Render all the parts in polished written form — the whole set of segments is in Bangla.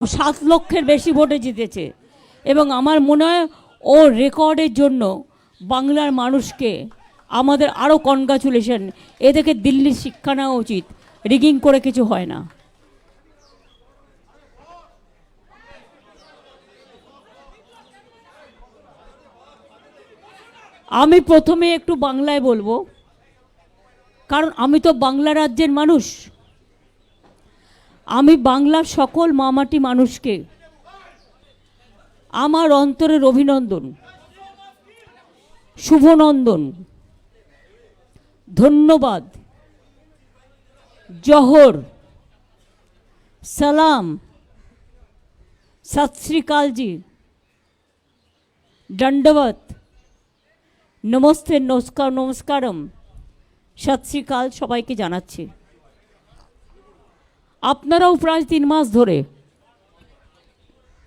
7 লক্ষের বেশি ভোটে জিতেছে এবং আমার মনে হয় ও রেকর্ডের জন্য বাংলার মানুষকে আমাদের আরও কনগ্রাচুলেশন। এ থেকে দিল্লির শিক্ষা নেওয়া উচিত, রিগিং করে কিছু হয় না। আমি প্রথমে একটু বাংলায় বলবো, কারণ আমি তো বাংলা রাজ্যের মানুষ। আমি বাংলার সকল মামাটি মানুষকে আমার অন্তরের অভিনন্দন, শুভনন্দন, ধন্যবাদ, জোহর, সালাম, সত শ্রী আকাল জি, দণ্ডবত, নমস্তে, নমস্কার, নমস্কারম, সত শ্রী আকাল সবাইকে জানাচ্ছি। আপনারাও প্রায় 3 মাস ধরে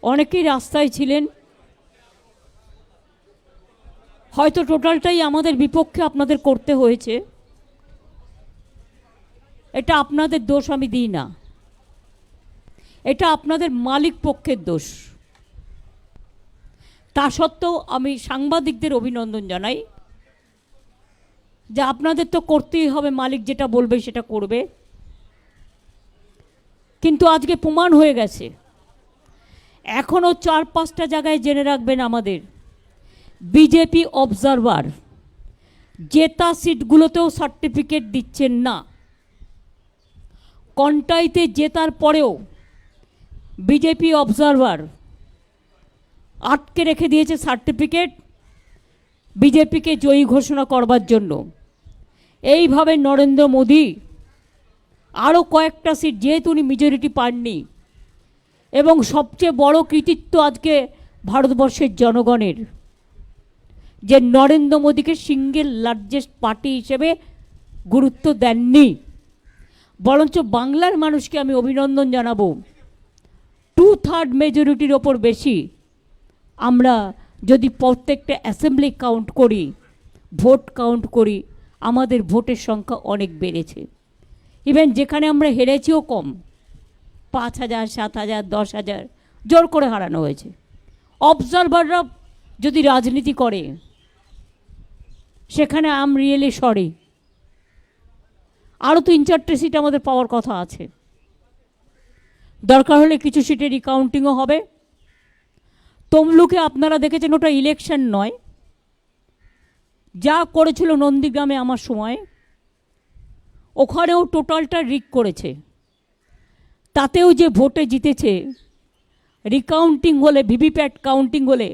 অনেকেই রাস্তায় ছিলেন, হয়তো টোটালটাই আমাদের বিপক্ষে আপনাদের করতে হয়েছে। এটা আপনাদের দোষ আমি দিই না, এটা আপনাদের মালিক পক্ষের দোষ। তা সত্ত্বেও আমি সাংবাদিকদের অভিনন্দন জানাই যে আপনাদের তো করতেই হবে, মালিক যেটা বলবে সেটা করবে। কিন্তু আজকে প্রমাণ হয়ে গেছে, এখনও 4-5টা জায়গায় জেনে রাখবেন, আমাদের বিজেপি অবজারভার জেতা সিটগুলোতেও সার্টিফিকেট দিচ্ছেন না। কন্টাইতে জেতার পরেও বিজেপি অবজারভার আটকে রেখে দিয়েছে সার্টিফিকেট বিজেপিকে জয়ী ঘোষণা করবার জন্য। এইভাবে নরেন্দ্র মোদী আরও কয়েকটা সিট, যেহেতু উনি মেজরিটি পাননি, এবং সবচেয়ে বড় কৃতিত্ব আজকে ভারতবর্ষের জনগণের, যে নরেন্দ্র মোদীকে সিঙ্গেল লার্জেস্ট পার্টি হিসেবে গুরুত্ব দেননি, বরঞ্চ বাংলার মানুষকে আমি অভিনন্দন জানাবো। 2/3 মেজরিটির ওপর বেশি আমরা যদি প্রত্যেকটা অ্যাসেম্বলি কাউন্ট করি, ভোট কাউন্ট করি, আমাদের ভোটের সংখ্যা অনেক বেড়েছে। ইভেন যেখানে আমরা হেরেছিও কম, 5,000, 7,000, 10,000 জোর করে হারানো হয়েছে। অবজারভাররা যদি রাজনীতি করে, সেখানে আম রিয়েলি সরি, আরও 3-4টে সিট আমাদের পাওয়ার কথা আছে। দরকার হলে কিছু সিটে রিকাউন্টিংও হবে। তমলুকে আপনারা দেখেছেন, ওটা ইলেকশন নয়, যা করেছিল নন্দীগ্রামে আমার সময়, ওখানেও টোটালটা রিক করেছে। তাতেও যে ভোটে জিতেছে, রিকাউন্টিং হলে, ভিভিপ্যাট কাউন্টিং হলে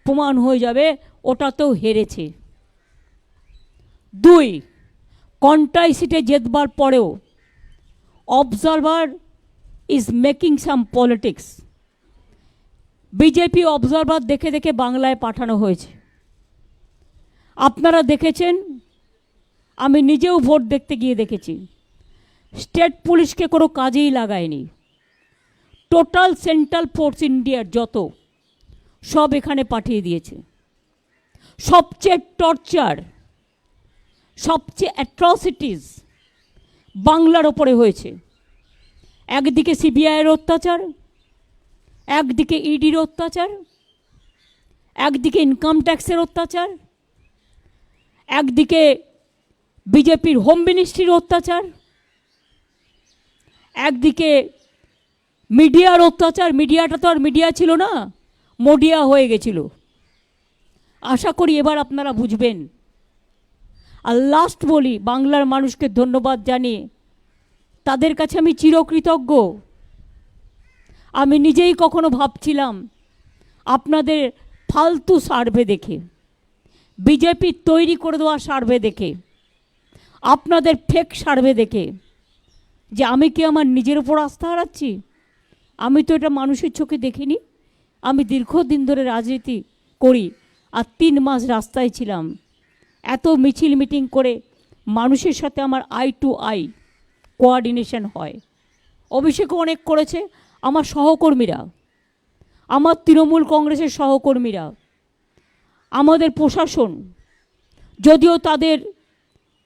প্রমাণ হয়ে যাবে ওটাতেও হেরেছে। 2, কন্টাই সিটে জেতবার পরেও observer is making some politics. BJP observer দেখে দেখে বাংলায় পাঠানো হয়েছে। আপনারা দেখেছেন, আমি নিজেও ভোট দেখতে গিয়ে দেখেছি, স্টেট পুলিশকে কোনো কাজেই লাগায়নি। টোটাল সেন্ট্রাল ফোর্স ইন্ডিয়ার যত, সব এখানে পাঠিয়ে দিয়েছে। সবচেয়ে টর্চার, সবচেয়ে অ্যাট্রসিটিস বাংলার ওপরে হয়েছে। একদিকে সিবিআইয়ের অত্যাচার, একদিকে ইডির অত্যাচার, একদিকে ইনকাম ট্যাক্সের অত্যাচার, একদিকে বিজেপির হোম মিনিস্ট্রির অত্যাচার, একদিকে মিডিয়ার অত্যাচার। মিডিয়াটা তো আর মিডিয়া ছিল না, মোডিয়া হয়ে গেছিল। আশা করি এবার আপনারা বুঝবেন। আর লাস্ট বলি, বাংলার মানুষকে ধন্যবাদ জানিয়ে তাদের কাছে আমি চিরকৃতজ্ঞ। আমি নিজেই কখনো ভাবছিলাম, আপনাদের ফালতু সার্ভে দেখে, বিজেপির তৈরি করে দেওয়া সার্ভে দেখে, আপনাদের ফেক সার্ভে দেখে, যে আমি কি আমার নিজের উপর আস্থা হারাচ্ছি? আমি তো এটা মানুষের চোখে দেখিনি। আমি দীর্ঘদিন ধরে রাজনীতি করি, আর 3 মাস রাস্তায় ছিলাম। এত মিছিল মিটিং করে মানুষের সাথে আমার আই টু আই কোঅর্ডিনেশন হয়। অভিষেকও অনেক করেছে, আমার সহকর্মীরা, আমার তৃণমূল কংগ্রেসের সহকর্মীরা, আমাদের প্রশাসন, যদিও তাদের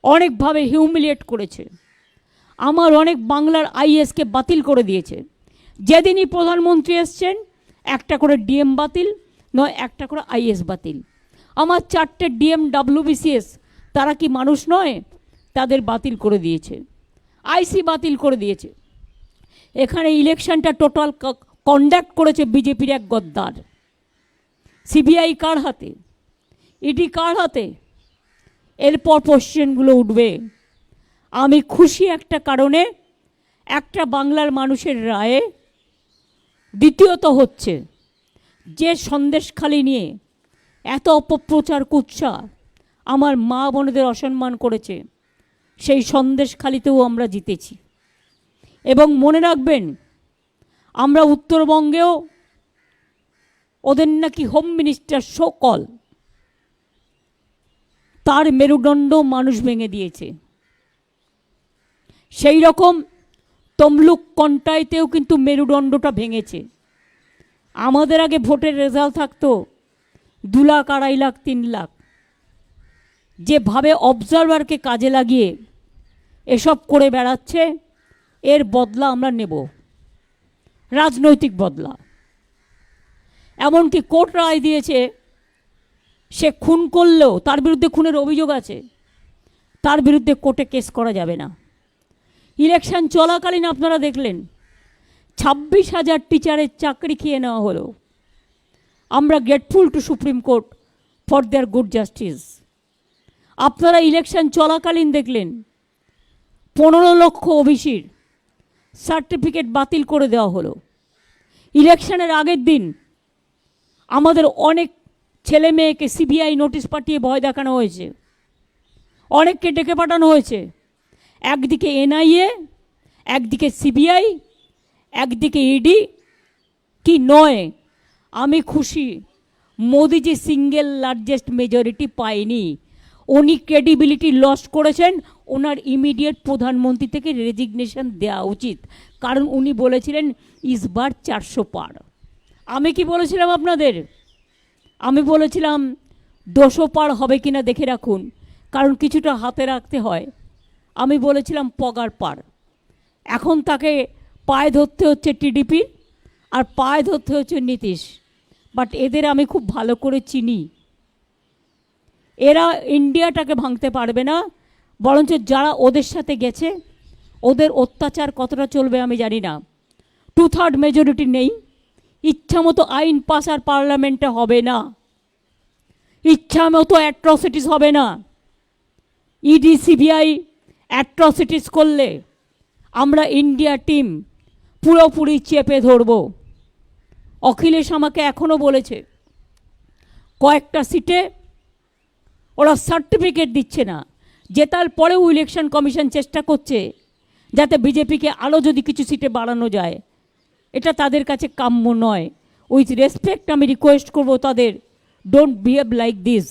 অনেকভাবে হিউমিলিয়েট করেছে, আমার অনেক বাংলার আইএসকে বাতিল করে দিয়েছে, যেদিনই প্রধানমন্ত্রী এসছেন একটা করে ডিএম বাতিল, নয় একটা করে আইএস বাতিল। আমার 4টে ডিএম WBCS, তারা কি মানুষ নয়? তাদের বাতিল করে দিয়েছে, আইসি বাতিল করে দিয়েছে। এখানে ইলেকশনটা টোটাল কন্ডাক্ট করেছে বিজেপির এক গদ্দার। সিবিআই কার হাতে? ইডি কার হাতে? এরপর কোশ্চেনগুলো উঠবে। আমি খুশি একটা কারণে, একটা বাংলার মানুষের রায়ে। দ্বিতীয়ত হচ্ছে যে সন্দেশখালি নিয়ে এত অপপ্রচার কুৎসা আমার মা বোনেদের অসম্মান করেছে, সেই সন্দেশখালিতেও আমরা জিতেছি। এবং মনে রাখবেন, আমরা উত্তরবঙ্গেও ওদের নাকি হোম মিনিস্টার সকল, তার মেরুদণ্ড মানুষ ভেঙে দিয়েছে। সেই রকম তমলুক কন্টাইতেও কিন্তু মেরুদণ্ডটা ভেঙেছে। আমাদের আগে ভোটের রেজাল্ট থাকতো 2 লাখ, 2.5 লাখ, 3 লাখ। যেভাবে অবজারভারকে কাজে লাগিয়ে এসব করে বেড়াচ্ছে, এর বদলা আমরা নেব, রাজনৈতিক বদলা। এমনকি কোর্ট রায় দিয়েছে, সে খুন করলেও, তার বিরুদ্ধে খুনের অভিযোগ আছে, তার বিরুদ্ধে কোর্টে কেস করা যাবে না। ইলেকশন চলাকালীন আপনারা দেখলেন 26,000 টিচারের চাকরি খেয়ে নেওয়া হলো। আমরা grateful to supreme court for their good justice. আপনারা ইলেকশন চলাকালীন দেখলেন 15 লক্ষ ওবিসির সার্টিফিকেট বাতিল করে দেওয়া হলো। ইলেকশনের আগের দিন আমাদের অনেক ছেলে মেয়েকে সিবিআই নোটিশ পাঠিয়ে ভয় দেখানো হয়েছে, অনেককে ডেকে পাঠানো হয়েছে। একদিকে এনআইএ, একদিকে সিবিআই, একদিকে ইডি। কি নয়, আমি খুশি মোদিজি সিঙ্গেল লার্জেস্ট মেজরিটি পায়নি। উনি ক্রেডিবিলিটি লস করেছেন। ওনার ইমিডিয়েট প্রধানমন্ত্রী থেকে রেজিগনেশন দেওয়া উচিত, কারণ উনি বলেছিলেন ইসবার 400 পার। আমি কি বলেছিলাম আপনাদের? আমি বলেছিলাম 200 পার হবে কিনা দেখে রাখুন, কারণ কিছুটা হাতে রাখতে হয়। আমি বলেছিলাম পগার পার। এখন তাকে পায়ে ধরতে হচ্ছে টিডিপি, আর পায়ে ধরতে হচ্ছে নীতিশ। বাট এদের আমি খুব ভালো করে চিনি। এরা ইন্ডিয়াটাকে ভাঙতে পারবে না, বরঞ্চ যারা ওদের সাথে গেছে ওদের অত্যাচার কতটা চলবে আমি জানি না। 2/3 মেজরিটি নেই, ইচ্ছা মতো আইন পাস আর পার্লামেন্টে হবে না, ইচ্ছা মতো অ্যাট্রসিটিস হবে না। ইডি সিবিআই অ্যাট্রসিটিস করলে আমরা ইন্ডিয়া টিম পুরোপুরি চেপে ধরব। অখিলেশ আমাকে এখনও বলেছে কয়েকটা সিটে ওরা সার্টিফিকেট দিচ্ছে না। জেতার পরেও ইলেকশন কমিশন চেষ্টা করছে যাতে বিজেপিকে আরও যদি কিছু সিটে বাড়ানো যায়। এটা তাদের কাছে কাম্য নয়। উইথ রেসপেক্ট আমি রিকোয়েস্ট করব তাদের, don't behave like this.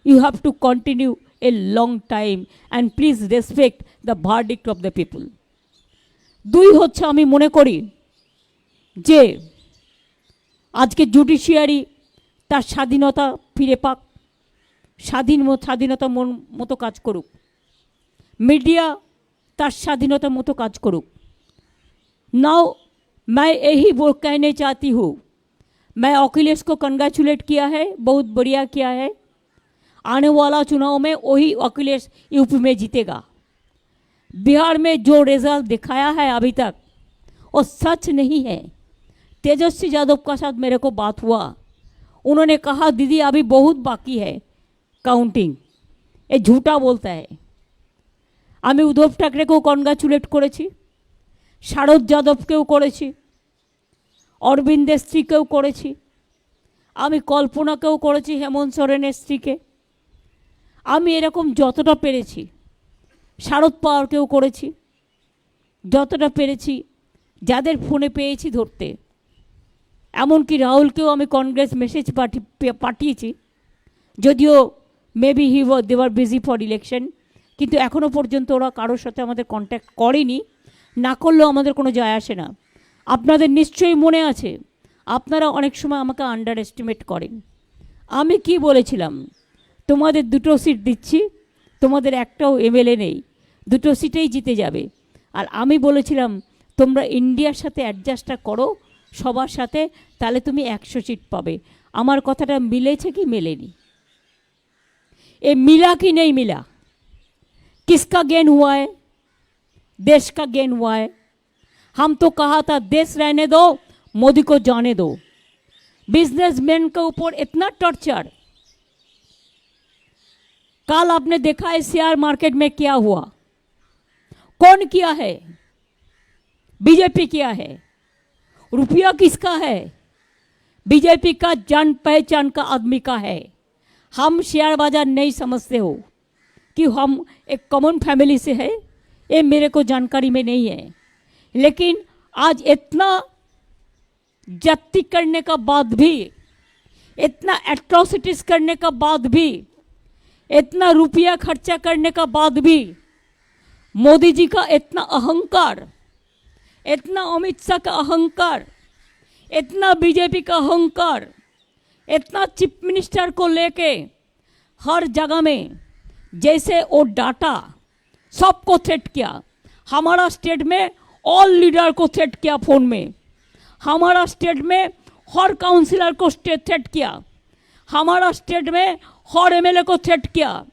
You have to continue a long time and please respect the verdict of the people. 2 হচ্ছে, আমি মনে করি যে আজকে জুডিশিয়ারি তার স্বাধীনতা ফিরে পাক, স্বাধীনতা মতো কাজ করুক, মিডিয়া তার স্বাধীনতা মতো কাজ করুক। नाउ मैं यही वो कहने चाहती हूँ, मैं अखिलेश को कंग्रेचुलेट किया है, बहुत बढ़िया किया है। आने वाला चुनाव में वही अखिलेश यूपी में जीतेगा। बिहार में जो रिजल्ट दिखाया है अभी तक वो सच नहीं है। तेजस्वी यादव का साथ मेरे को बात हुआ, उन्होंने कहा दीदी अभी बहुत बाकी है काउंटिंग, ये झूठा बोलता है। আমি উদ্ধব ঠাকরেকেও কনগ্রাচুলেট করেছি, শারদ যাদবকেও করেছি, অরবিন্দের স্ত্রীকেও করেছি, আমি কল্পনাকেও করেছি, হেমন্ত সোরেনের স্ত্রীকে। আমি এরকম যতটা পেরেছি, শারদ পাওয়ারকেও করেছি, যতটা পেরেছি যাদের ফোনে পেয়েছি ধরতে। এমনকি রাহুলকেও আমি কংগ্রেস মেসেজ পাঠিয়েছি, যদিও maybe they were busy for election, কিন্তু এখনও পর্যন্ত ওরা কারোর সাথে আমাদের কন্ট্যাক্ট করেনি। না করলেও আমাদের কোনো যায় আসে না। আপনাদের নিশ্চয়ই মনে আছে, আপনারা অনেক সময় আমাকে আন্ডার এস্টিমেট করেন। আমি কি বলেছিলাম? তোমাদের 2টো সিট দিচ্ছি, তোমাদের একটাও এমএলএ নেই, 2টো সিটেই জিতে যাবে। আর আমি বলেছিলাম তোমরা ইন্ডিয়ার সাথে অ্যাডজাস্টটা করো সবার সাথে, তাহলে তুমি 100 सीट পাবে। আমার কথাটা মিলেছে কি মেলেনি? ये मिला कि नहीं मिला? किसका गेन हुआ है? देश का गेन हुआ है। हम तो कहा था देश रहने दो, मोदी को जाने दो। बिजनेसमैन के ऊपर इतना टॉर्चर। कल आपने देखा है शेयर मार्केट में क्या हुआ। कौन किया है? बीजेपी किया है। रुपया किसका है? बीजेपी का, जान पहचान का आदमी का है। हम शेयर बाजार नहीं समझते हो कि हम एक कॉमन फैमिली से है, ये मेरे को जानकारी में नहीं है। लेकिन आज इतना जाति करने का बाद भी, इतना एट्रोसिटीज करने का बाद भी, इतना रुपया खर्चा करने का बाद भी मोदी जी का इतना अहंकार, इतना अमित शाह का अहंकार, इतना बीजेपी का अहंकार, इतना चीफ मिनिस्टर को लेके हर जगह में जैसे वो डाटा सबको थ्रेट किया। हमारा स्टेट में ऑल लीडर को थ्रेट किया फोन में, हमारा स्टेट में हर काउंसिलर को थ्रेट किया, हमारा स्टेट में हर एमएलए को थ्रेट किया।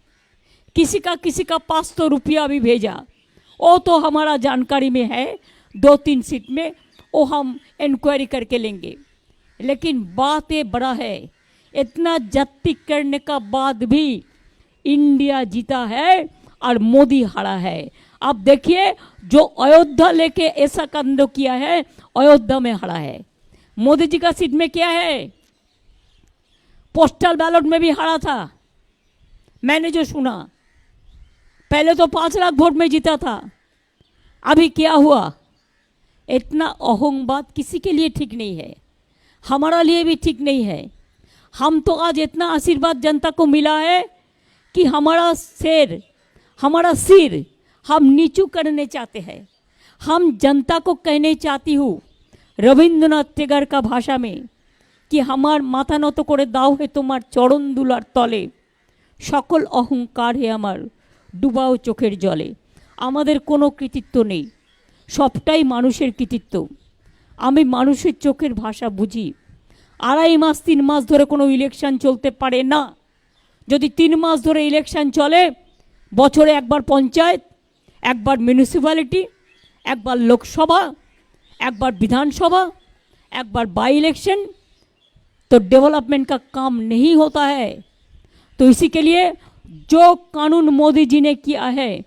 किसी का पास तो रुपया भी भेजा, वो तो हमारा जानकारी में है। 2-3 सीट में वो हम इंक्वायरी करके लेंगे। लेकिन बात ये बड़ा है, इतना जाति करने का बाद भी इंडिया जीता है और मोदी हारा है। अब देखिए जो अयोध्या लेके ऐसा कांड किया है, अयोध्या में हारा है। मोदी जी का सीट में क्या है? पोस्टल बैलेट में भी हारा था। मैंने जो सुना, पहले तो 5 लाख वोट में जीता था, अभी क्या हुआ? इतना अहंबाद किसी के लिए ठीक नहीं है, हमारा लिए भी ठीक नहीं है। हम तो आज इतना आशीर्वाद जनता को मिला है कि हमारा सिर हम नीचू करने चाहते हैं। हम जनता को कहने चाहती हूँ रविंद्रनाथ टैगोर का भाषा में कि हमार माथा নত করে দাও হে তোমার চরণ দুলার তলে, সকল অহংকার হে আমার ডুবাও চোখের জলে। আমাদের কোনো কৃতিত্ব নেই, সবটাই মানুষের কৃতিত্ব। আমি মানুষের চোখের ভাষা বুঝি। 2.5 মাস 3 মাস ধরে কোনো ইলেকশন চলতে পারে না। যদি 3 মাস ধরে ইলেকশন চলে, বছরে একবার পঞ্চায়েত, একবার মিউনিসিপ্যালিটি, একবার লোকসভা, একবার विधानसभा, একবার बाई इलेक्शन, तो डेवलपमेंट का काम नहीं होता है। तो इसी के लिए जो कानून मोदी जी ने किया है,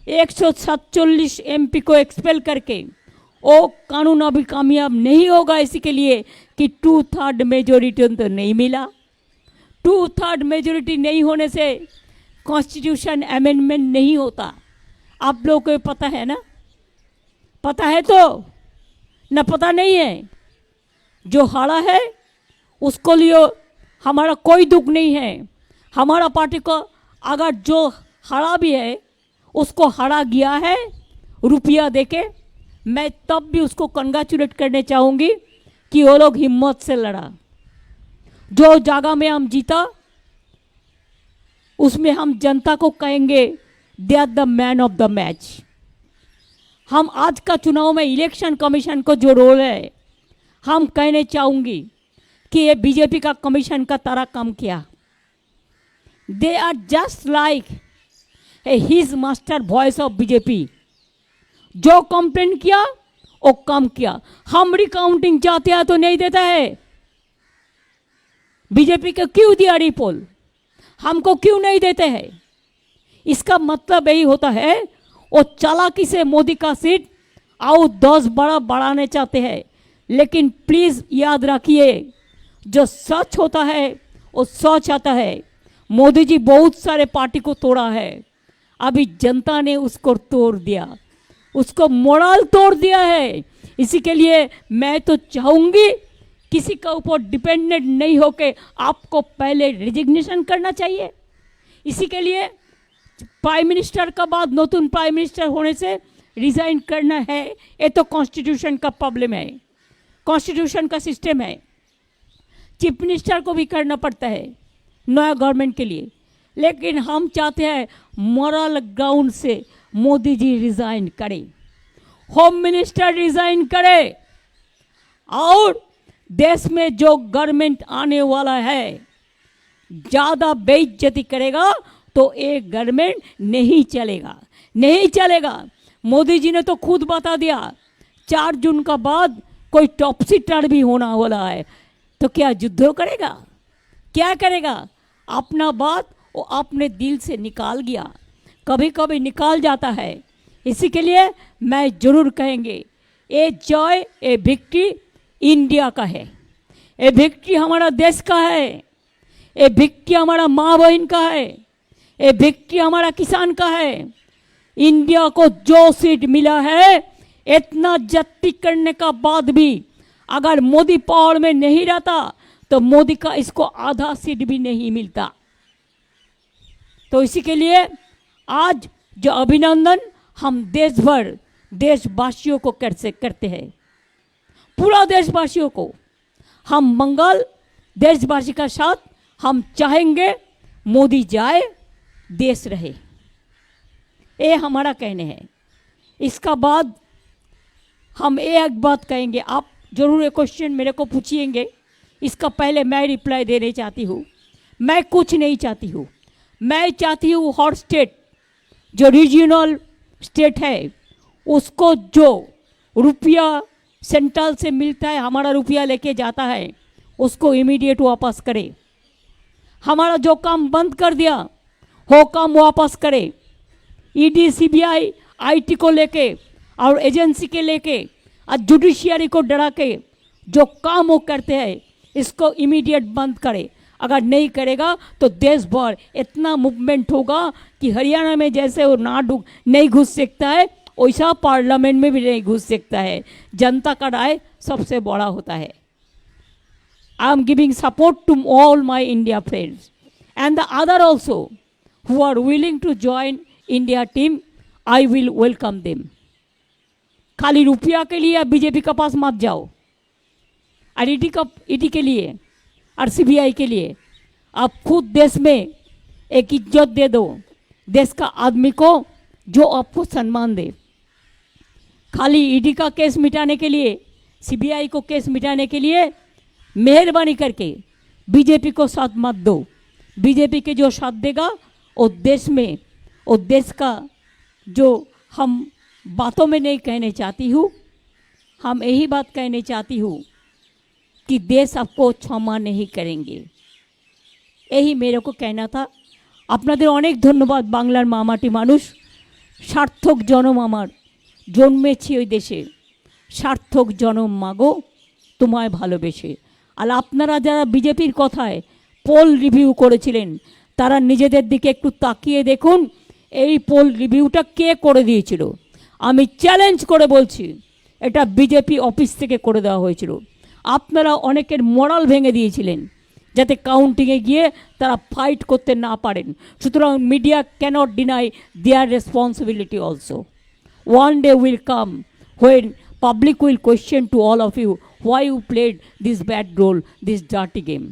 147 एमपी को एक्सपेल करके, वो कानून अभी कामयाब नहीं होगा। इसी के लिए कि 2/3 मेजोरिटी तो नहीं मिला। 2/3 मेजोरिटी नहीं होने से कॉन्स्टिट्यूशन अमेंडमेंट नहीं होता। आप लोगों को पता है ना? पता है तो न पता नहीं है। जो हारा है उसको लिए हमारा कोई दुख नहीं है। हमारा पार्टी को अगर जो हारा भी है उसको हारा गया है रुपया देके, मैं तब भी उसको कंग्रेचुलेट करने चाहूँगी कि वो लोग हिम्मत से लड़ा। जो जगह में हम जीता उसमें हम जनता को कहेंगे they are the man of the match. हम आज का चुनाव में इलेक्शन कमीशन को जो रोल है, हम कहने चाहूँगी कि ये बीजेपी का कमीशन का तरह काम किया। They are just like his master voice of BJP. जो कंप्लेन किया वो काम किया। हम रिकाउंटिंग चाहते हैं तो नहीं देता है। बीजेपी को क्यों दिया रिपोल, हमको क्यों नहीं देते हैं? इसका मतलब यही होता है वो चालाकी से मोदी का सीट आओ 10 बड़ा बढ़ाने चाहते हैं। लेकिन प्लीज याद रखिए, जो सच होता है वो सच आता है। मोदी जी बहुत सारे पार्टी को तोड़ा है, अभी जनता ने उसको तोड़ दिया, उसको मोरल तोड़ दिया है। इसी के लिए मैं तो चाहूँगी किसी का ऊपर डिपेंडेंट नहीं होके आपको पहले रिजिग्नेशन करना चाहिए। इसी के लिए प्राइम मिनिस्टर का बाद नतून प्राइम मिनिस्टर होने से रिजाइन करना है। ये तो कॉन्स्टिट्यूशन का प्रॉब्लम है, कॉन्स्टिट्यूशन का सिस्टम है। चीफ मिनिस्टर को भी करना पड़ता है नया गवर्नमेंट के लिए। लेकिन हम चाहते हैं मॉरल ग्राउंड से मोदी जी रिजाइन करें। होम मिनिस्टर रिजाइन करे और देश में जो गवर्नमेंट आने वाला है ज़्यादा बेइज्जती करेगा तो एक गवर्नमेंट नहीं चलेगा, नहीं चलेगा। मोदी जी ने तो खुद बता दिया 4 जून का बाद कोई टॉपसी टर्न भी होना वाला है, तो क्या युद्ध करेगा, क्या करेगा? अपना बात वो अपने दिल से निकाल गया, कभी कभी निकाल जाता है। इसी के लिए मैं जरूर कहेंगे ये जॉय ये विक्ट्री इंडिया का है, ये विक्ट्री हमारा देश का है, ये विक्ट्री हमारा माँ बहन का है, ये विक्ट्री हमारा किसान का है। इंडिया को जो सीट मिला है इतना जत्ती करने का बाद भी अगर मोदी पावर में नहीं रहता तो मोदी का इसको आधा सीट भी नहीं मिलता। तो इसी के लिए आज जो अभिनंदन हम देश भर देशवासियों को करते हैं, पूरा देशवासियों को हम मंगल देशवासी का साथ हम चाहेंगे मोदी जाए देश रहे, ये हमारा कहने हैं। इसका बाद हम एक बात कहेंगे, आप जरूर एक क्वेश्चन मेरे को पूछिएंगे, इसका पहले मैं रिप्लाई देने चाहती हूँ। मैं कुछ नहीं चाहती हूँ, मैं चाहती हूँ हर स्टेट जो रीजनल स्टेट है उसको जो रुपया सेंट्रल से मिलता है, हमारा रुपया लेके जाता है, उसको इमीडिएट वापस करे। हमारा जो काम बंद कर दिया वो काम वापस करे। ईडी सीबीआई आईटी को लेके और एजेंसी के लेके और जुडिशियरी को डरा के जो काम वो करते हैं इसको इमीडिएट बंद करे। अगर नहीं करेगा तो देश भर इतना मूवमेंट होगा कि हरियाणा में जैसे वो नहीं घुस सकता है वैसा पार्लियामेंट में भी नहीं घुस सकता है। जनता का राय सबसे बड़ा होता है। I am giving support to all my India friends and the other also who are willing to join India team, I will welcome them. खाली रुपया के लिए बीजेपी के पास मत जाओ और ईडी के लिए और सीबीआई के लिए आप खुद देश में एक इज्जत दे दो, देश का आदमी को जो आपको सम्मान दे। खाली ईडी का केस मिटाने के लिए, सीबीआई को केस मिटाने के लिए मेहरबानी करके बीजेपी को साथ मत दो। बीजेपी के जो साथ देगा वो देश में, वो देश का जो हम बातों में नहीं कहने चाहती हूँ, हम यही बात कहने चाहती हूँ कि देश आपको क्षमा नहीं करेंगे। यही मेरे को कहना था। আপনাদের অনেক ধন্যবাদ। বাংলার মামাটি মানুষ, সার্থক জনম আমার, জন্মেছি ওই দেশে, সার্থক জনম মাগো তোমায় ভালোবেসে। আর আপনারা যারা বিজেপির কথায় পোল রিভিউ করেছিলেন তারা নিজেদের দিকে একটু তাকিয়ে দেখুন এই পোল রিভিউটা কে করে দিয়েছিল। আমি চ্যালেঞ্জ করে বলছি এটা বিজেপি অফিস থেকে করে দেওয়া হয়েছিল। আপনারা অনেকের মোরাল ভেঙে দিয়েছিলেন যাতে কাউন্টিংয়ে গিয়ে তারা ফাইট করতে না পারেন। সুতরাং media cannot deny their responsibility also. One day will come when public will question to all of you why you played this bad role, this dirty game.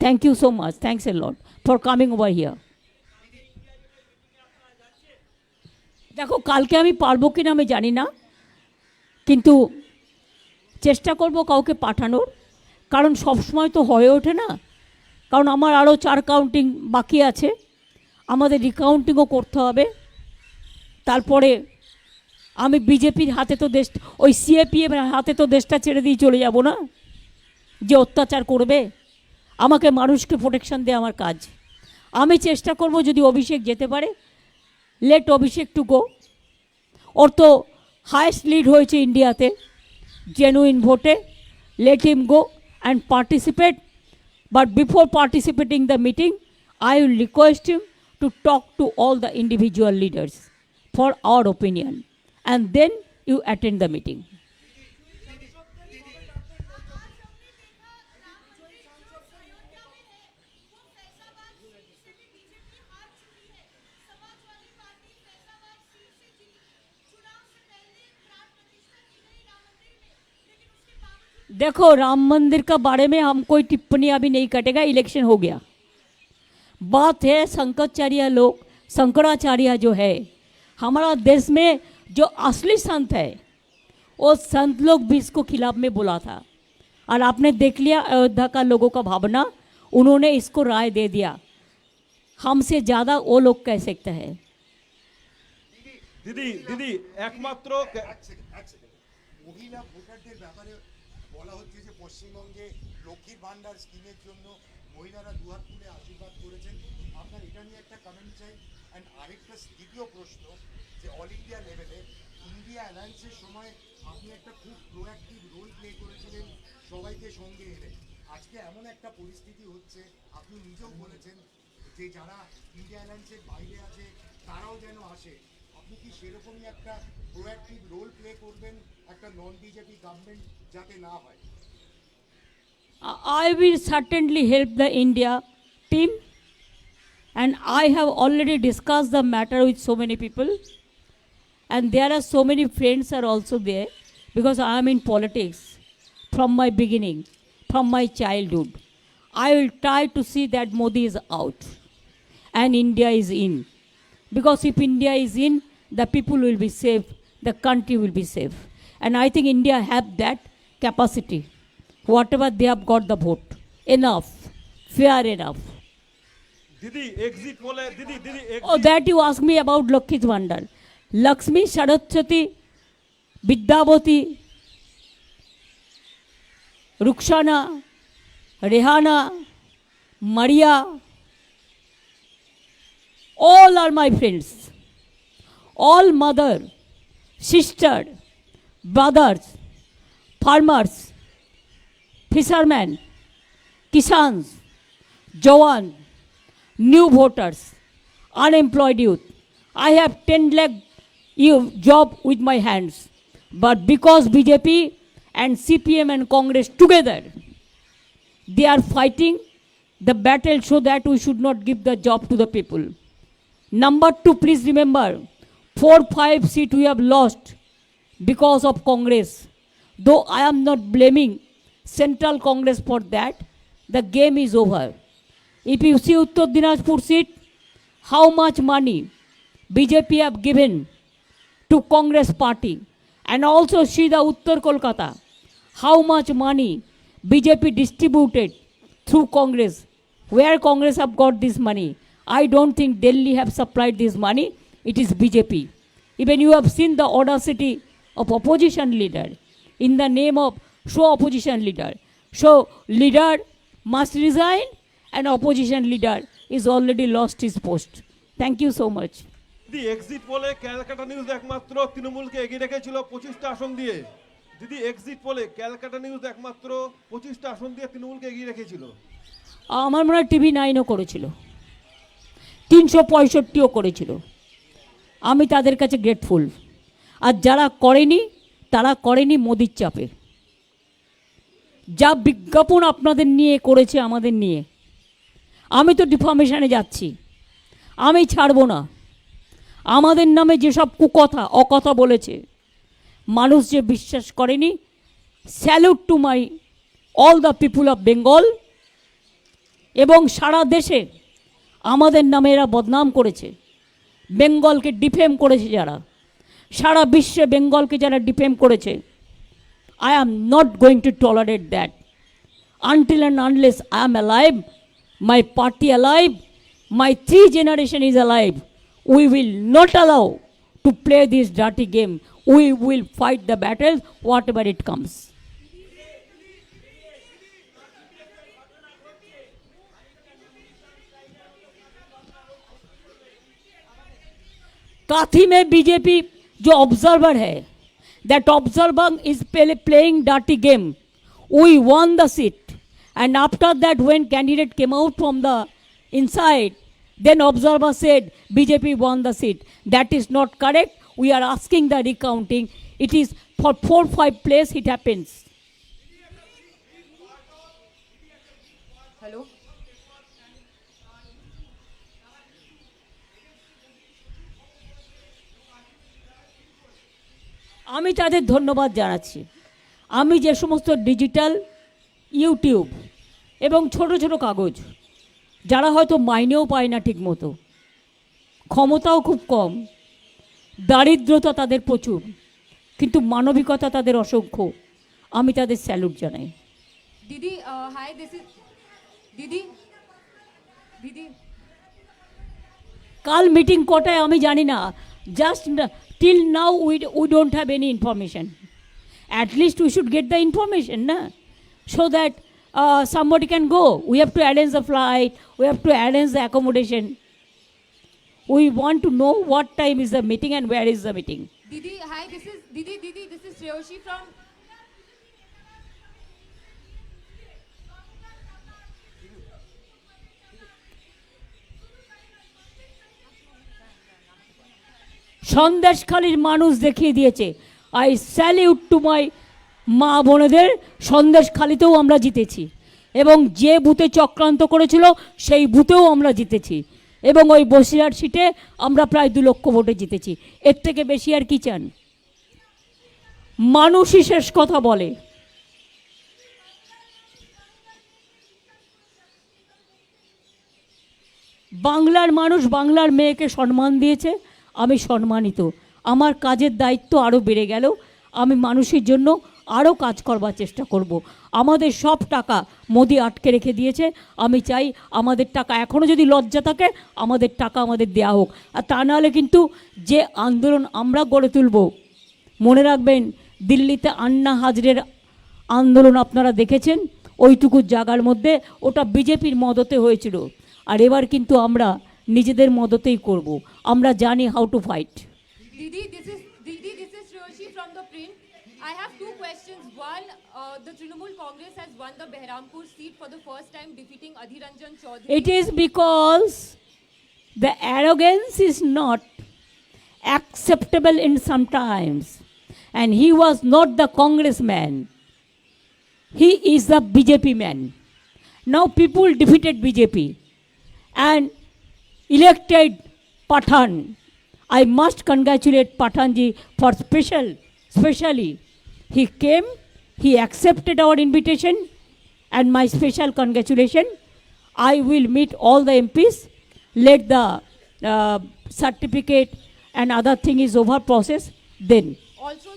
Thank you so much. Thanks a lot for coming over here. দেখো কালকে আমি পারবো কিনা আমি জানি না, কিন্তু চেষ্টা করব কাউকে পাঠানোর, কারণ সব সময় তো হয়ে ওঠে না। কারণ আমার আরও 4 কাউন্টিং বাকি আছে, আমাদের রিকাউন্টিংও করতে হবে। তারপরে আমি বিজেপির হাতে তো দেশ, ওই সিএপিএম হাতে তো দেশটা ছেড়ে দিয়ে চলে যাব না, যে অত্যাচার করবে। আমাকে মানুষকে প্রোটেকশন দেওয়া আমার কাজ। আমি চেষ্টা করব যদি অভিষেক যেতে পারে, লেট অভিষেক টু গো। ওর তো হায়েস্ট লিড হয়েছে ইন্ডিয়াতে জেনুইন ভোটে, let him go and participate. But before participating the meeting I will request him to talk to all the individual leaders for our opinion and then you attend the meeting. देखो राम मंदिर का बारे में हम कोई टिप्पणी अभी नहीं कटेगा, इलेक्शन हो गया। बात है शंकराचार्य लोग, शंकराचार्य जो है हमारा देश में जो असली संत है वो संत लोग भी इसको खिलाफ में बोला था, और आपने देख लिया अयोध्या का लोगों का भावना, उन्होंने इसको राय दे दिया। हमसे ज़्यादा वो लोग कह सकते हैं। দিদি দিদি একমাত্র মহিলা ভোটারদের ব্যাপারে বলা হচ্ছে যে পশ্চিমবঙ্গে লক্ষ্মীর ভান্ডার স্কিমের জন্য মহিলারা দুহাত তুলে আশীর্বাদ করেছেন। আপনার এটা নিয়ে একটা কমেন্ট চাই। অ্যান্ড আরেকটা দ্বিতীয় প্রশ্ন, যে অল ইন্ডিয়া লেভেলে ইন্ডিয়া অ্যালায়েন্সের সময় আপনি একটা খুব প্রোঅ্যাক্টিভ রোল প্লে করেছিলেন সবাইকে সঙ্গে এনে। আজকে এমন একটা পরিস্থিতি হচ্ছে, আপনি নিজেও বলেছেন যে যারা ইন্ডিয়া অ্যালায়েন্সের বাইরে আছে তারাও যেন আসে। আপনি কি সেরকমই একটা প্রোঅ্যাক্টিভ রোল প্লে করবেন একটা নন বিজেপি গভর্নমেন্ট যাতে না হয়? I will certainly help the India team, and I have already discussed the matter with so many people, and there are so many friends are also there, because I am in politics from my beginning, from my childhood. I will try to see that Modi is out and India is in, because if India is in, the people will be safe, the country will be safe, and I think India have that capacity. Whatever they have got the vote, enough, fair enough. দিদি এক্সিট পোলে দিদি দিদি Oh, that you ask me about Lakshmi's Vandal. Lakshmi, Saraswati, Vidyavati, Ruksana, Rehana, Maria, all are my friends. All mother, sister, brothers, farmers, fishermen, kisans, Jawan, new voters, unemployed youth. I have 10 lakh job with my hands. But because BJP and CPM and Congress together, they are fighting the battle so that we should not give the job to the people. Number two, please remember, 4-5 seats we have lost because of Congress. Though I am not blaming Central Congress for that, the game is over. If you see Uttar Dinajpur seat, how much money BJP have given to Congress party, and also see the Uttar Kolkata, how much money BJP distributed through Congress. Where Congress have got this money? I don't think Delhi have supplied this money. It is BJP. Even you have seen the audacity of opposition leader in the name of show opposition leader. So leader must resign, and opposition leader is already lost his post. Thank you so much. দিদি এক্সিট পোলে ক্যালকাটা নিউজ একমাত্র তৃণমূলকে এগিয়ে রেখেছিল 25টা আসন দিয়ে। দিদি এক্সিট পোলে ক্যালকাটা নিউজ একমাত্র 25টা আসন দিয়ে তৃণমূলকে এগিয়ে রেখেছিল। আমার মনে হয় টিভি 9ও করেছিল, 365ও করেছিল। আমি তাদের কাছে গ্রেটফুল। আর যারা করেনি তারা করেনি মোদির চাপে। যা বিজ্ঞাপন আপনাদের নিয়ে করেছে আমাদের নিয়ে, আমি তো ডিফর্মেশনে যাচ্ছি, আমি ছাড়বো না। আমাদের নামে যেসব কুকথা অকথা বলেছে, মানুষ যে বিশ্বাস করেনি, salute to my all the people of Bengal. এবং সারা দেশে আমাদের নামে এরা বদনাম করেছে, বেঙ্গলকে ডিফেম করেছে যারা, সারা বিশ্বে বেঙ্গলকে যারা ডিফেম করেছে, I am not going to tolerate that. Until and unless I am alive, my party alive, my 3 generation is alive, we will not allow to play this dirty game. We will fight the battle, whatever it comes. काथी में बीजेपी जो ऑब्जर्वर है, that observer is playing dirty game. We won the seat, and after that when candidate came out from the inside, then observer said BJP won the seat. That is not correct. We are asking the recounting. It is for 4-5 place it happens. Hello. আমি তাদের ধন্যবাদ জানাচ্ছি। আমি যে সমস্ত ডিজিটাল ইউটিউব এবং ছোট ছোট কাগজ, যারা হয়তো মাইনেও পায় না ঠিক মতো, ক্ষমতাও খুব কম, দারিদ্রতা তাদের প্রচুর, কিন্তু মানবিকতা তাদের অসংখ্য। আমি তাদের স্যালুট জানাই। Didi, hi, this is Didi. Didi, কাল মিটিং কটায় আমি জানি না, just till now we don't have any information. At least we should get the information না, so that somebody can go. We have to arrange the flight, we have to arrange the accommodation. We want to know what time is the meeting and where is the meeting. Didi, hi, this is Didi, this is Shreyoshi from. সন্দেশখালীর মানুষ দেখিয়ে দিয়েছে। আই স্যালিউট টু মাই মা বোনেদের, সন্দেশখালীতেও আমরা জিতেছি এবং যে বুথে চক্রান্ত করেছিল সেই বুথেও আমরা জিতেছি এবং ওই বসিরহাট সিটে আমরা প্রায় 2 লক্ষ ভোটে জিতেছি। এর থেকে বেশি আর কি চান? মানুষই শেষ কথা বলে। বাংলার মানুষ বাংলার মেয়েকে সম্মান দিয়েছে, আমি সম্মানিত। আমার কাজের দায়িত্ব আরও বেড়ে গেল, আমি মানুষের জন্য আরও কাজ করবার চেষ্টা করব। আমাদের সব টাকা মোদি আটকে রেখে দিয়েছে, আমি চাই আমাদের টাকা, এখনও যদি লজ্জা থাকে আমাদের টাকা আমাদের দেয়া হোক। আর তা নাহলে কিন্তু যে আন্দোলন আমরা গড়ে তুলব, মনে রাখবেন দিল্লিতে আন্না হাজরের আন্দোলন আপনারা দেখেছেন, ওইটুকু জায়গার মধ্যে ওটা বিজেপির মদতে হয়েছিল। আর এবার কিন্তু আমরা নিজেদের মদতেই করব, আমরা জানি how to fight. Didi, this is Shreyoshi from the print. I have 2 questions. One, the Trinamool Congress has won the Behrampur seat for the first time, defeating Adhir Ranjan Chaudhary. It is because the arrogance is not acceptable in some times, and he was not the congressman, he is the BJP man. Now people defeated BJP and elected Pathan. I must congratulate Pathanji for specially he came, he accepted our invitation, and my special congratulation. I will meet all the MPs, let the certificate and other thing is over process, then. Also,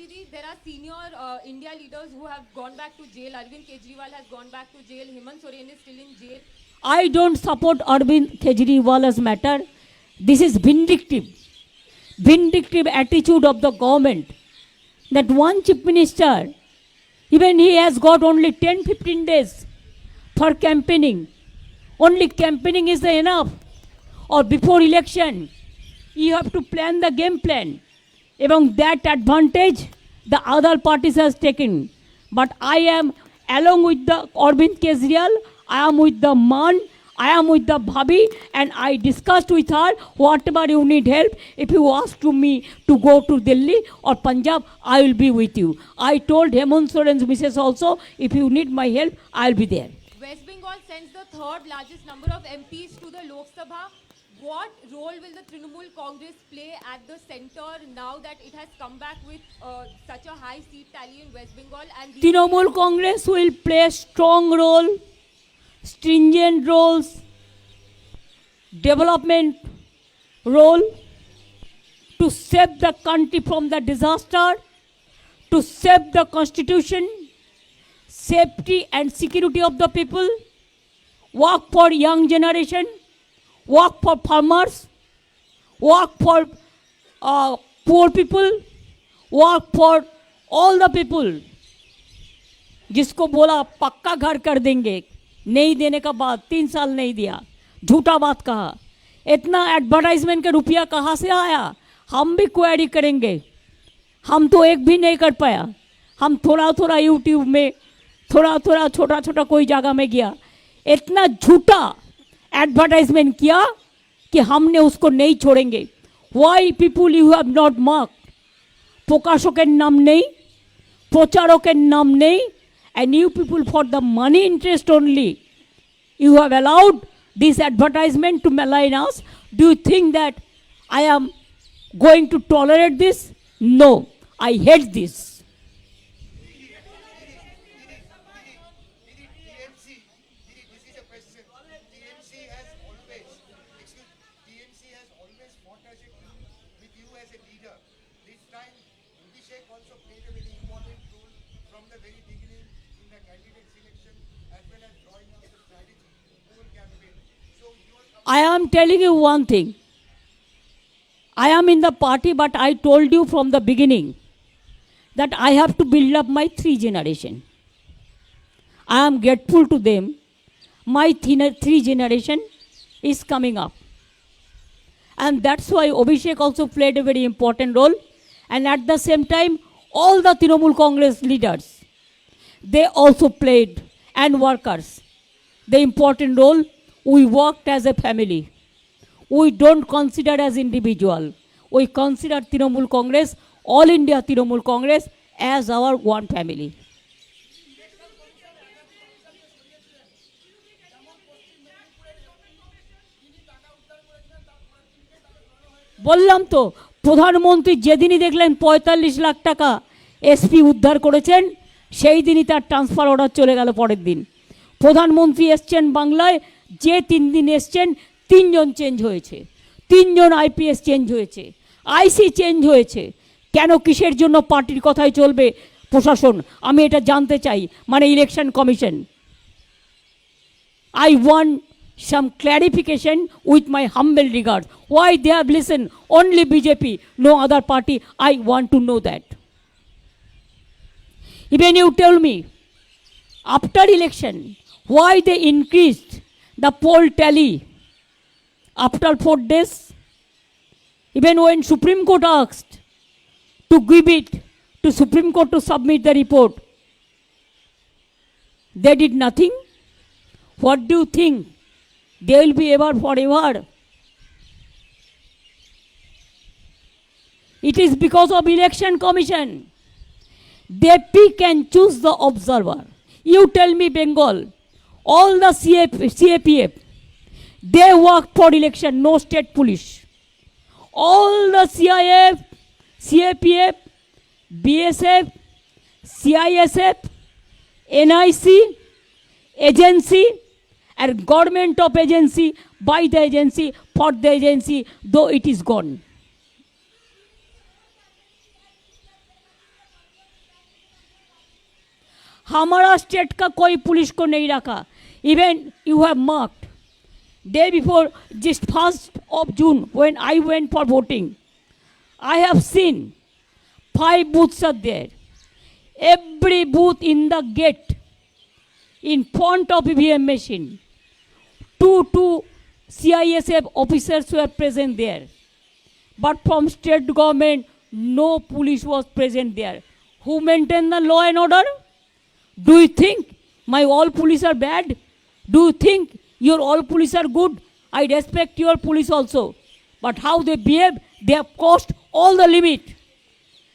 Didi, there are senior India leaders who have gone back to jail. Arvind Kejriwal has gone back to jail. Hemant Soren is still in jail. I don't support Arvind Kejriwal's matter. This is vindictive attitude of the government, that one chief minister, even he has got only 10-15 days for campaigning. Only campaigning is enough, or before election you have to plan the game plan. এবং that advantage the other parties has taken. But I am along with the Arvind Kejriwal, I am with the man, I am with the Bhabhi, and I discussed with her, whatever you need help, if you ask to me to go to Delhi or Punjab, I will be with you. I told Hemant Soren's missus also, if you need my help, I will be there. West Bengal sends the 3rd largest number of MPs to the Lok Sabha. What role will the Trinamool Congress play at the center now that it has come back with such a high seat tally in West Bengal? And Trinamool Congress will play a strong role, stringent roles, development role to save the country from the disaster, to save the constitution, safety and security of the people, work for young generation, work for farmers, work for poor people, work for all the people. जिसको बोला पक्का घर कर देंगे, नहीं देने का बाद 3 साल नहीं दिया, झूठा बात कहा। इतना एडवर्टाइजमेंट का रुपया कहाँ से आया? हम भी क्वेरी करेंगे। हम तो एक भी नहीं कर पाया, हम थोड़ा थोड़ा यूट्यूब में, थोड़ा थोड़ा छोटा छोटा कोई जगह में गया, इतना झूठा एडवर्टाइजमेंट किया कि हमने उसको नहीं छोड़ेंगे। Why people you have not mark? প্রকাশকের নাম নেই, প্রচারকের নাম নেই, and you people for the money interest only you have allowed this advertisement to malign us. Do you think that I am going to tolerate this? No, I hate this. TMC has always fought as a team with you as a I am telling you one thing. I am in the party, but I told you from the beginning that I have to build up my 3 generation. I am grateful to them. My 3 generation is coming up. And that's why Abhishek also played a very important role. And at the same time, all the Trinamool Congress leaders, they also played, and workers, the important role. We worked as a family. We don't consider as individual. We consider Trinamool Congress, All India Trinamool Congress, as our one family. বললাম তো, প্রধানমন্ত্রী যেদিনই দেখলেন ৪৫ লাখ টাকা এসপি উদ্ধার করেছেন, সেই দিনই তার ট্রান্সফার অর্ডার চলে গেল পরের দিন। প্রধানমন্ত্রী এসছেন বাংলায়, যে 3 দিন এসছেন 3 জন চেঞ্জ হয়েছে, 3 জন আইপিএস চেঞ্জ হয়েছে, আইসি চেঞ্জ হয়েছে। কেন, কিসের জন্য পার্টির কথাই চলবে প্রশাসন? আমি এটা জানতে চাই, মানে election commission. I want some clarification with my humble regards. Why they have listened only BJP, no other party? I want to know that. Even you tell me, after election, why they increased the poll tally after 4 days? Even when Supreme Court asked to give it to Supreme Court to submit the report, they did nothing. What do you think? They will be ever forever. It is because of election commission. They pick and choose the observer. You tell me, Bengal, all the CAPF, they work for election, no state police. All the CIF, CAPF, BSF, CISF, NIC, agency, and government of agency, by the agency, for the agency, though it is gone. हमारा स्टेट का कोई पुलिस को नहीं रखा. Even you have marked, day before, just 1st of June, when I went for voting, I have seen 5 booths are there. Every booth in the gate, in front of EVM machine, 2 CISF officers were present there. But from state government, no police was present there. Who maintained the law and order? Do you think my all police are bad? Do you think your all police are good? I respect your police also. But how they behave, they have crossed all the limit.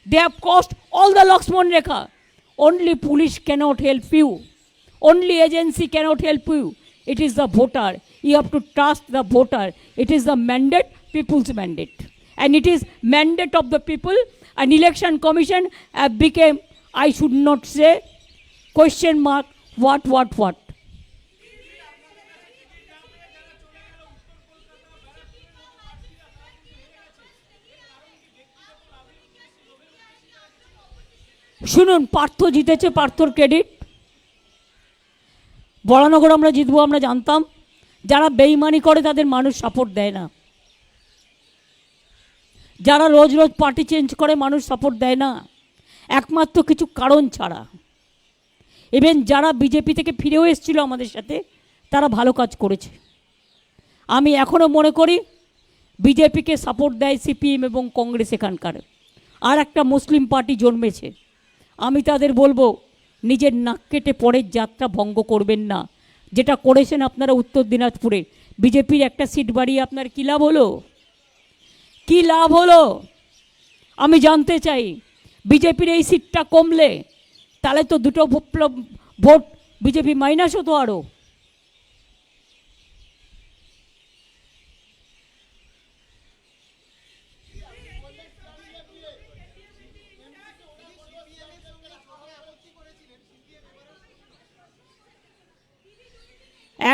They have crossed all the Lakshman Rekha. Only police cannot help you. Only agency cannot help you. It is the voter. You have to trust the voter. It is the mandate, people's mandate. And it is mandate of the people. An election commission became, I should not say, question mark, what. শুনুন, পার্থ জিতেছে, পার্থর ক্রেডিট। বড়নগর আমরা জিতবো আমরা জানতাম। যারা বেইমানি করে তাদের মানুষ সাপোর্ট দেয় না। যারা রোজ রোজ পার্টি চেঞ্জ করে মানুষ সাপোর্ট দেয় না, একমাত্র কিছু কারণ ছাড়া। ইভেন যারা বিজেপি থেকে ফিরেও এসেছিল আমাদের সাথে, তারা ভালো কাজ করেছে। আমি এখনও মনে করি বিজেপিকে সাপোর্ট দেয় সিপিএম এবং কংগ্রেস এখানকার। আর একটা মুসলিম পার্টি জন্মেছে। আমি তাদের বলবো, নিজের নাক কেটে পরের যাত্রা ভঙ্গ করবেন না। যেটা করেছেন আপনারা উত্তর দিনাজপুরে, বিজেপির একটা সিট বাড়িয়ে আপনার কী লাভ হলো? কী লাভ হলো? আমি জানতে চাই। বিজেপির এই সিটটা কমলে তাহলে তো 2টো ভোট বিজেপি মাইনাস হতো আরও।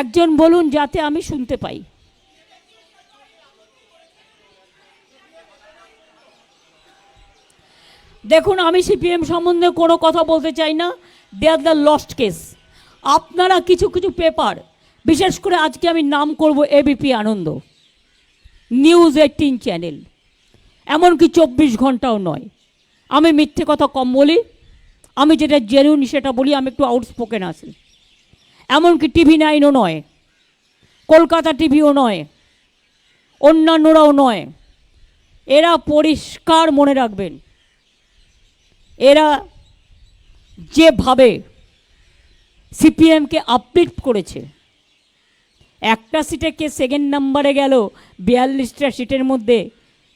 একজন বলুন যাতে আমি শুনতে পাই। দেখুন, আমি সিপিএম সম্বন্ধে কোনো কথা বলতে চাই না। দে আর দ্য লস্ট কেস। আপনারা কিছু পেপার বিশেষ করে আজকে আমি নাম করব এবিপি আনন্দ, নিউজ 18 চ্যানেল, এমনকি 24 ঘন্টাও নয়। আমি মিথ্যে কথা কম বলি, আমি যেটা জেনুইন সেটা বলি, আমি একটু আউটস্পোকেন আছি। এমনকি টিভি 9ও নয়, কলকাতা টিভিও নয়, অন্যান্যরাও নয়। এরা পরিষ্কার মনে রাখবেন, এরা যেভাবে সিপিএমকে আপলিফ্ট করেছে, একটা সিটে কে সেকেন্ড নাম্বারে গেল 42টা সিটের মধ্যে,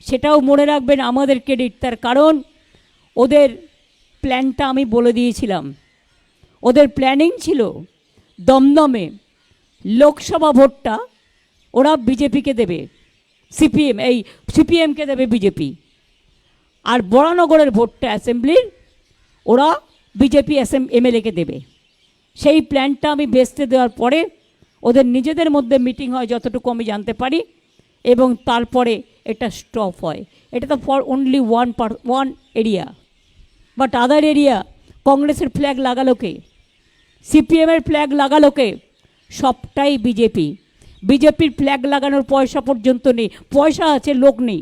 সেটাও মনে রাখবেন আমাদের ক্রেডিট। তার কারণ ওদের প্ল্যানটা আমি বলে দিয়েছিলাম। ওদের প্ল্যানিং ছিল দমদমে লোকসভা ভোটটা ওরা বিজেপিকে দেবে, সিপিএমকে দেবে বিজেপি, আর বরানগরের ভোটটা অ্যাসেম্বলির ওরা বিজেপি এমএলএকে দেবে। সেই প্ল্যানটা আমি বেচতে দেওয়ার পরে ওদের নিজেদের মধ্যে মিটিং হয় যতটুকু আমি জানতে পারি, এবং তারপরে এটা স্টপ হয়। এটা তো for only one area, but other area কংগ্রেসের ফ্ল্যাগ লাগালোকে, সিপিএমের ফ্ল্যাগ লাগালোকে, সবটাই বিজেপি। বিজেপির ফ্ল্যাগ লাগানোর পয়সা পর্যন্ত নেই, পয়সা আছে লোক নেই,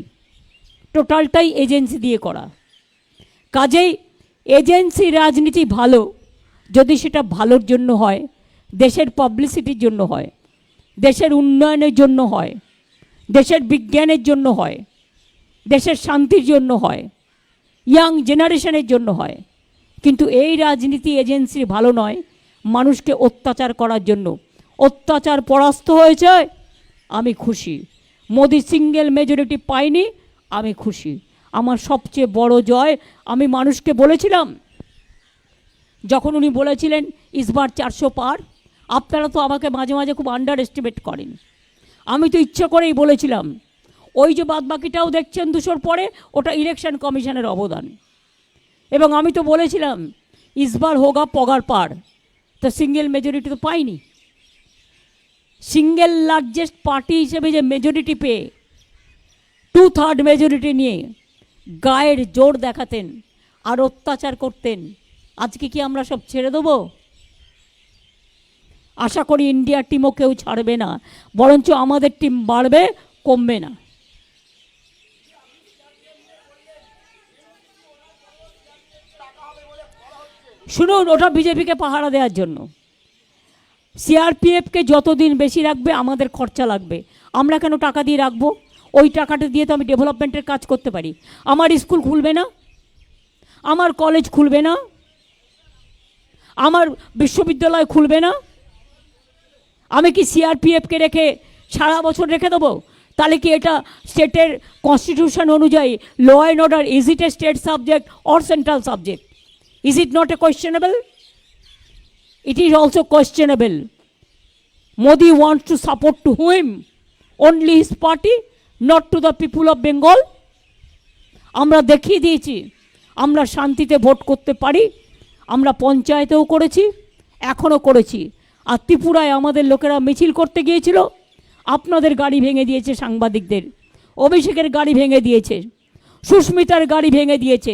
টোটালটাই এজেন্সি দিয়ে করা। কাজেই এজেন্সি রাজনীতি ভালো যদি সেটা ভালোর জন্য হয়, দেশের পাবলিসিটির জন্য হয়, দেশের উন্নয়নের জন্য হয়, দেশের বিজ্ঞানের জন্য হয়, দেশের শান্তির জন্য হয়, ইয়াং জেনারেশনের জন্য হয়। কিন্তু এই রাজনীতি এজেন্সি ভালো নয়, মানুষকে অত্যাচার করার জন্য। অত্যাচার পরাস্ত হয়েছে, আমি খুশি। মোদি সিঙ্গেল মেজরিটি পায়নি, আমি খুশি। আমার সবচেয়ে বড় জয়, আমি মানুষকে বলেছিলাম যখন উনি বলেছিলেন ইসবার 400 পার, আপনারা তো আমাকে মাঝে মাঝে খুব আন্ডার এস্টিমেট করেন। আমি তো ইচ্ছে করেই বলেছিলাম ওই যে বাদবাকিটাও দেখছেন 200 পরে, ওটা ইলেকশন কমিশনের অবদান। এবং আমি তো বলেছিলাম ইসবার হোগা পগার পার, তো সিঙ্গেল মেজরিটি তো পাইনি। সিঙ্গেল লার্জেস্ট পার্টি হিসেবে যে মেজরিটি পেয়ে 2/3 মেজরিটি নিয়ে গায়ের জোর দেখাতেন আর অত্যাচার করতেন, আজকে কি আমরা সব ছেড়ে দেবো? আশা করি ইন্ডিয়ার টিমও কেউ ছাড়বে না, বরঞ্চ আমাদের টিম বাড়বে, কমবে না। শুনুন, ওটা বিজেপিকে পাহারা দেওয়ার জন্য। সিআরপিএফকে যতদিন বেশি রাখবে আমাদের খরচা লাগবে। আমরা কেন টাকা দিয়ে রাখবো? ওই টাকাটা দিয়ে তো আমি ডেভেলপমেন্টের কাজ করতে পারি। আমার স্কুল খুলবে না, আমার কলেজ খুলবে না, আমার বিশ্ববিদ্যালয় খুলবে না। আমি কি সিআরপিএফকে রেখে সারা বছর রেখে দেবো? তাহলে কি এটা স্টেটের কনস্টিটিউশন অনুযায়ী law and order, is it a state subject or central subject? Is it not a questionable? It is also questionable. Modi wants to support to whom? Only his party, not to the people of Bengal. আমরা দেখিয়ে দিয়েছি আমরা শান্তিতে ভোট করতে পারি। আমরা পঞ্চায়েতেও করেছি, এখনও করেছি। আর ত্রিপুরায় আমাদের লোকেরা মিছিল করতে গিয়েছিল, আপনাদের গাড়ি ভেঙে দিয়েছে, সাংবাদিকদের। অভিষেকের গাড়ি ভেঙে দিয়েছে, সুস্মিতার গাড়ি ভেঙে দিয়েছে।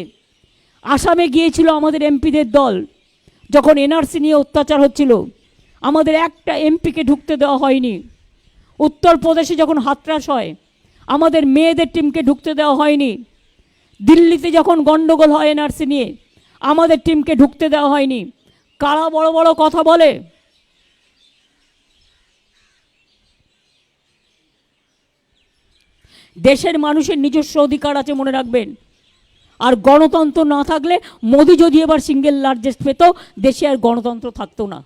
আসামে গিয়েছিল আমাদের এমপিদের দল, যখন এনআরসি নিয়ে অত্যাচার হচ্ছিল, আমাদের একটা এমপিকে ঢুকতে দেওয়া হয়নি। উত্তরপ্রদেশে যখন হাতরাস হয়, আমাদের মেয়েদের টিমকে ঢুকতে দেওয়া হয়নি। দিল্লিতে যখন গণ্ডগোল হয় এনআরসি নিয়ে, আমাদের টিমকে ঢুকতে দেওয়া হয়নি। কারা বড় বড় কথা বলে? দেশের মানুষের নিজস্ব অধিকার আছে, মনে রাখবেন। আর গণতন্ত্র না থাকলে, মোদি যদি এবার সিঙ্গেল লার্জেস্ট পেত, দেশে আর গণতন্ত্র থাকতো না,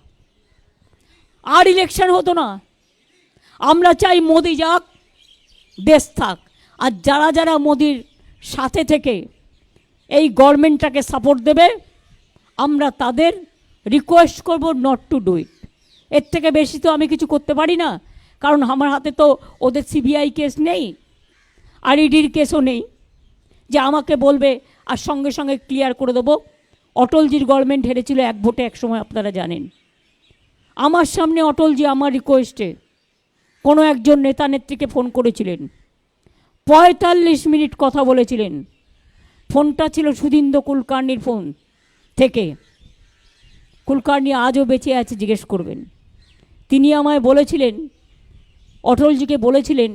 আর ইলেকশন হতো না। আমরা চাই মোদি যাক, দেশ থাক। আর যারা যারা মোদির সাথে থেকে এই গভর্নমেন্টটাকে সাপোর্ট দেবে, আমরা তাদের রিকোয়েস্ট করব নট টু ডু ইট। এর থেকে বেশি তো আমি কিছু করতে পারি না, কারণ আমার হাতে তো ওদের সিবিআই কেস নেই, আর ইডির কেসও নেই যে আমাকে বলবে আর সঙ্গে সঙ্গে ক্লিয়ার করে দেবো। অটলজির গভর্নমেন্ট হেরেছিল 1 ভোটে, এক সময় আপনারা জানেন। আমার সামনে অটলজি আমার রিকোয়েস্টে কোনো একজন নেতা নেত্রীকে ফোন করেছিলেন, 45 মিনিট কথা বলেছিলেন। ফোনটা ছিল সুধীন্দ্র কুলকার্নির ফোন থেকে। কুলকার্নি আজও বেঁচে আছে, জিজ্ঞেস করবেন। তিনি আমায় বলেছিলেন, অটলজিকে বলেছিলেন,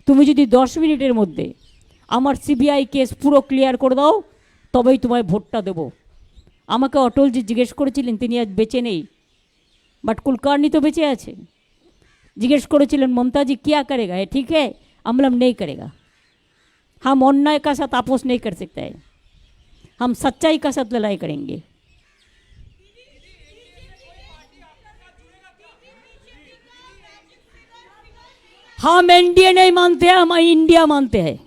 তুমি যদি 10 মিনিটের মধ্যে আমার সিবিআই কেস পুরো ক্লিয়ার করে দাও তবেই তোমায় ভোটটা দেব। আমাকে অটলজি জিজ্ঞেস করেছিলেন, তিনি আজ বেঁচে নেই, বাট কুলকার্নি তো বেঁচে আছে। जिज्ञेस करेছিলেন, ममता जी क्या करेगा, है ठीक है? हम बोला नहीं करेगा। हम अन्याय का साथ আপোষ नहीं कर सकते हैं, हम सच्चाई का साथ लड़ाई करेंगे। हम एनडीए नहीं मानते हैं, हम इंडिया मानते हैं।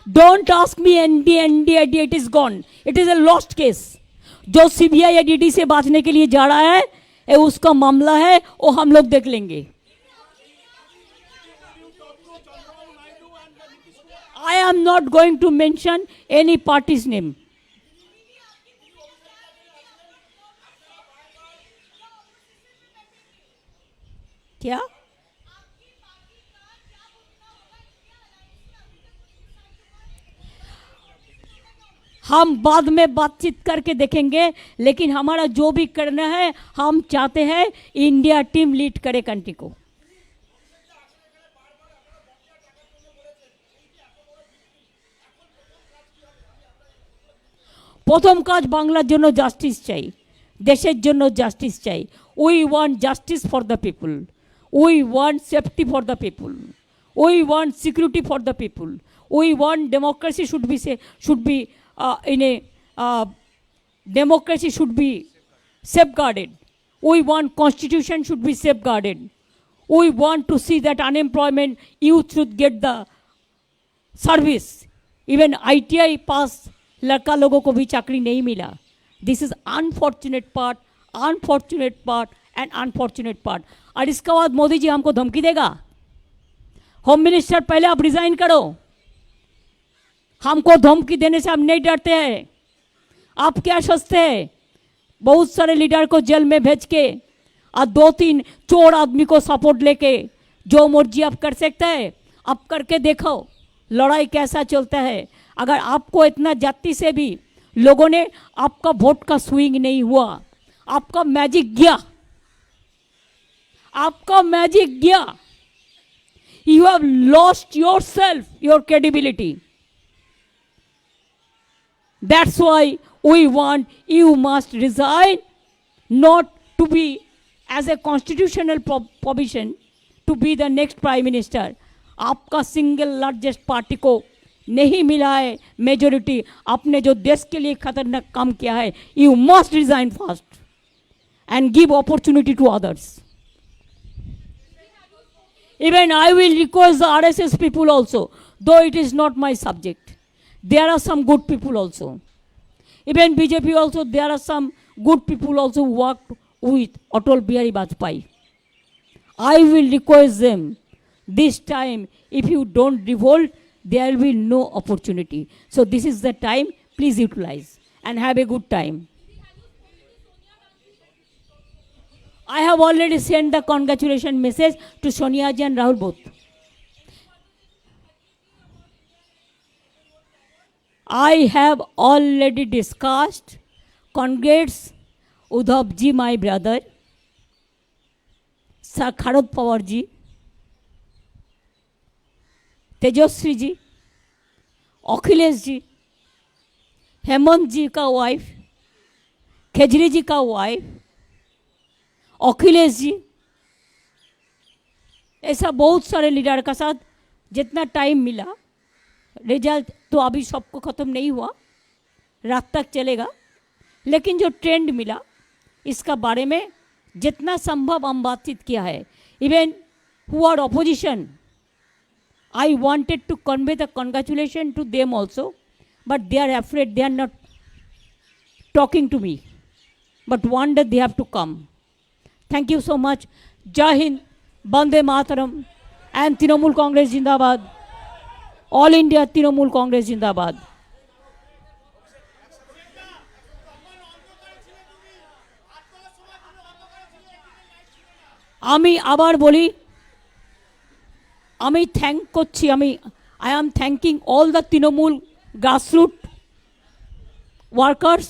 Don't ask me NDA NDA it is gone, it is a lost case. जो सीबीआई या डीडी से बांचने के लिए जा रहा है, ये उसका मामला है, वो हम लोग देख लेंगे। I am not going to mention any party's name. क्या? हम बाद में बातचीत करके देखेंगे, लेकिन हमारा जो भी करना है, हम चाहते हैं इंडिया टीम लीड करे कंट्री को। প্রথম কাজ বাংলার জন্য জাস্টিস চাই, দেশের জন্য জাস্টিস চাই। We want justice for the people, we want safety for the people, we want security for the people, we want democracy should be in a democracy should be safeguarded. We want constitution should be safeguarded. We want to see that unemployment youth should get the service. Even ITI pass लड़का लोगों को भी चाकरी नहीं मिला। This is unfortunate part and unfortunate part. और इसके बाद मोदी जी हमको धमकी देगा, होम मिनिस्टर पहले आप रिजाइन करो। हमको धमकी देने से हम नहीं डरते हैं। आप क्या सोचते हैं, बहुत सारे लीडर को जेल में भेज के और 2-3 चोर आदमी को सपोर्ट लेके जो मर्जी आप कर सकते हैं, आप करके देखो लड़ाई कैसा चलता है। अगर आपको इतना जाति से भी लोगों ने आपका वोट का स्विंग नहीं हुआ, आपका मैजिक गया, आपका मैजिक गया, you have lost yourself, your credibility. That's why we want you must resign, not to be as a constitutional provision to be the next prime minister. आपका सिंगल लार्जेस्ट पार्टी को नहीं मिला है मेजोरिटी, आपने जो देश के लिए खतरनाक काम किया है, you must resign fast and give opportunity to others. Even I will request the RSS people also, though it is not my subject. There are some good people also. Even BJP also, there are some good people also who worked with Atal Bihari Vajpayee. I will request them, this time, if you don't revolt, there will be no opportunity. So this is the time, please utilize and have a good time. I have already sent the congratulation message to Sonia ji and Rahul both. I have already discussed. Congrats Udhav ji, my brother, Sharad Pawar ji, Tejaswi ji, Akhilesh ji, Hemant जी का वाइफ, केजरी जी का वाइफ, अखिलेश जी, ऐसा बहुत सारे लीडर का साथ जितना टाइम मिला, रिजल्ट तो अभी सबको ख़त्म नहीं हुआ, रात तक चलेगा, लेकिन जो ट्रेंड मिला इसका बारे में जितना संभव हम बातचीत किया है. Even who are opposition, I wanted to convey the congratulation to them also, but they are afraid, they are not talking to me. But one day they have to come. Thank you so much. Jai Hind, Bande Mataram, and Trinamool Congress Jindabad. All India Trinamool Congress Jindabad. আমি আবার বলি, আমি থ্যাংক করছি, I am thanking all the Trinamool grassroots workers,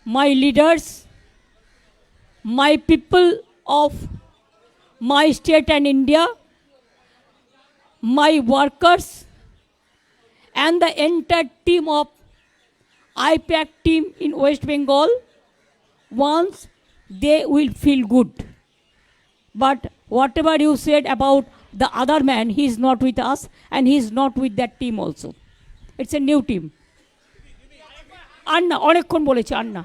my leaders, my people of my state and India, my workers, and the entire team of IPAC team in West Bengal, once they will feel good. But whatever you said about the other man, he is not with us and he is not with that team also. It's a new team. Anna, অনেকক্ষণ বলেছে Anna.